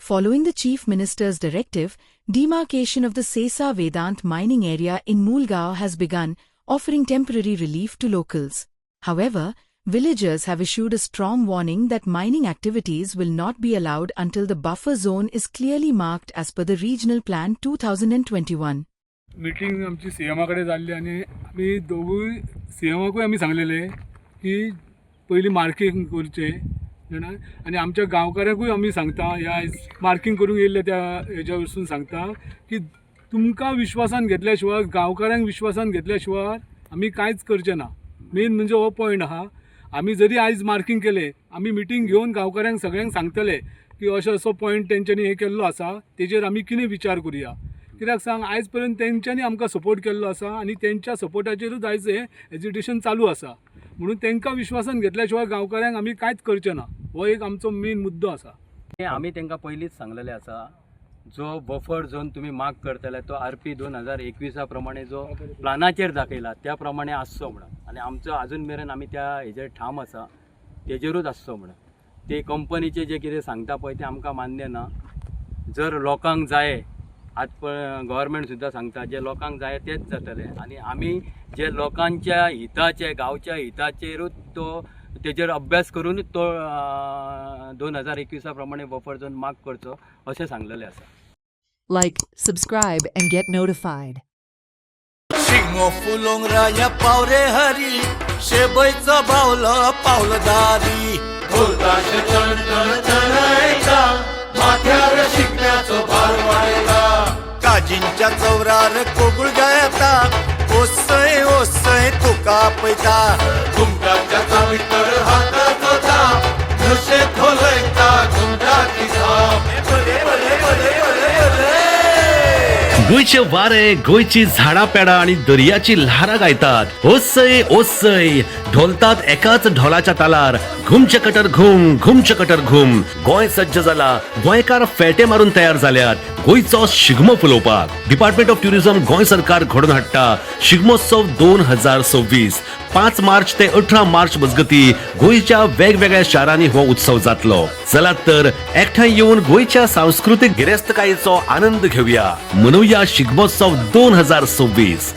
following the Chief Minister's directive, demarcation of the Sesa Vedant mining area in Mulgaon has begun, offering temporary relief to locals. However, villagers have issued a strong warning that mining activities will not be allowed until the buffer zone is clearly marked as per the Regional Plan 2021. Meeting आमची सीएमाकडे जाल्ली आणि आम्ही दोघूय सीएमाकूय आम्ही सांगलेले की पहिली marking करचे जाणा आणि आमच्या गांवकाऱ्यांकूय आम्ही सांगता ह्या मार्किंग करूंक येयल्ले त्या हेच्या वरसून सांगता की तुमकां विश्वासान घेतल्या शिवाय गांवकाऱ्यांक विश्वासान घेतल्या शिवाय आम्ही कांयच करचें ना. मेन म्हणजे हो पॉयंट आहा. आम्ही जरी आयज मार्किंग केले आम्ही मिटींग घेवन गांवकाऱ्यांक सगळ्यांक सांगतले की असो पॉयंट तेंच्यांनी हे केल्लो आसा तेजेर आमी कितें विचार करुया. कित्याक सांग आयज पर्यंत तेंच्यांनी आमकां सपोर्ट केल्लो आसा आणि त्यांच्या सपोर्टाचेरूच आयज हे एज्युटेशन चालू आसा. म्हणून तांकां विश्वासान घेतल्या शिवाय गांवकाऱ्यांक आमी कांयच करचें ना. हो एक आमचो मेन मुद्दो आसा. आमी तांकां पयलींच सांगलेलें आसा जो बफर झोन तुम्ही मार्क करतले तो RP 2021 प्रमाणे जो प्लानाचेर दाखयला त्या प्रमाणे आसचो म्हणून आणि आमचो अजून मेरेन आमी त्या हेजेर ठाम आसा तेजेरूच आसचो म्हणून. ते कंपनीचे जे कितें सांगता पळय ते आमकां मान्य ना. जर लोकांक जाय आज गव्हर्मेंट सुद्दां सांगता जे लोकांक जाय तेच जातले आणि आमी जे लोकांच्या हिताचे गांवच्या हिताचेरूच तो तेजेर अभ्यास करून तो 2021 प्रमाणे बफर झोन मार्क करचो अशें सांगलेलें आसा. Like, subscribe and get notified. Shigmo फुलोंग राया पावरे हरी शेबयचो बावलो पावलदारी ढोलताश चढायचा माथ्यार शिगम्याचो भार वाडयला काजींच्या चौरार कोगुळ गायता ओसय ओसय तुका पयता घुमटाच्या चावीतर हाताचो थाप जशे खोलयता घुमटाची थाप भले भले भले भले भले गोयचे वारे गोयची झाडा पेडा आणि दर्याची ल्हारां गायतात. ओसय ओसय ढोलतात एकाच ढोलाच्या तालार घुमचे कटर घुम. गोंय सज्ज जाला. गोंयकार फेटे मारून तयार जाल्यात गोंयचो Shigmo फुलोवपाक. Department of tourism Goa सरकार घडोवन हाडटा शिगमोत्सव 2026. 5 मार्च ते 18 मार्च मजगती गोंयच्या वेगवेगळ्या शारांनी हो उत्सव जातलो. चलात तर एकठांय येवन गोंयच्या सांस्कृतीक गिरेस्तकायेचो आनंद घेवया. मनोवया शिगमोत्सव 2026.